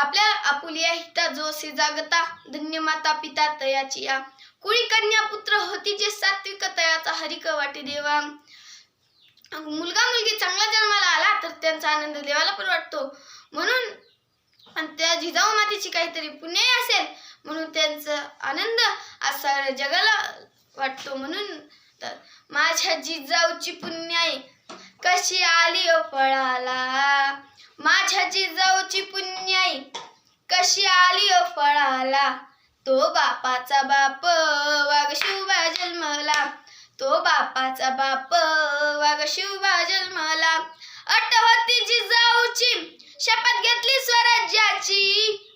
आपल्या आपुलिया हिता जोशी जागता धन्य माता पिता तयाची या कुळी कन्या पुत्र होती जे सात्विक तयाचा हरिक वाटे देवा. मुलगा मुलगी चांगला जन्माला आला तर त्यांचा आनंद देवाला पण वाटतो, म्हणून त्या जिजाऊ मातेची काहीतरी पुण्य असेल म्हणून त्यांचा आनंद असा जगाला वाटतो. म्हणून तर माझ्या जिजाऊची पुण्याई कशी आली फळाला, माझ्या जिजाऊची पुण्याई कशी आली फळाला. तो बापाचा बाप वाघ शिवबा जन्मला, तो बापाचा बाप वाघ शिवबा जन्मला. अट होती जिजाऊची शपथ घेतली स्वराज्याची,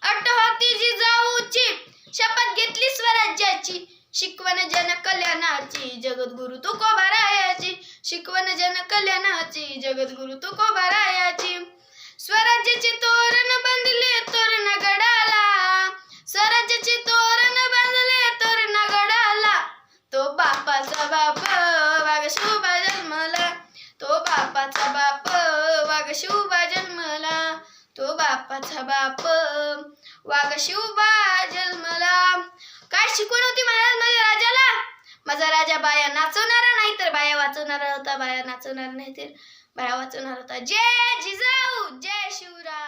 अट होती जिजाऊची शपथ घेतली स्वराज्याची. शिकवण जन कल्याणाची जगद्गुरु तुकोबारायाची, शिकवण जन कल्याणाची जगद्गुरु तुकोबारायाची. स्वराज्याचे तोरण बांधले तोरण गडाला, स्वराज्याचे तोरण बांधले तोरण गडाला. तो बापाचा बाप वाघ शिवबा जन्मला, तो बापाचा बाप वाघ शिवबा जन्मला, तो बापाचा बाप वाघ शिवबा जन्मला. काय शिकवण होती महाराज माझ्या राजाला? माझा राजा बाया नाचवणारा नाही तर बाया वाचवणारा होता, बाया नाचवणारा नाही तर बाया वाचवणारा होता. जय जिजाऊ, जय शिवराय.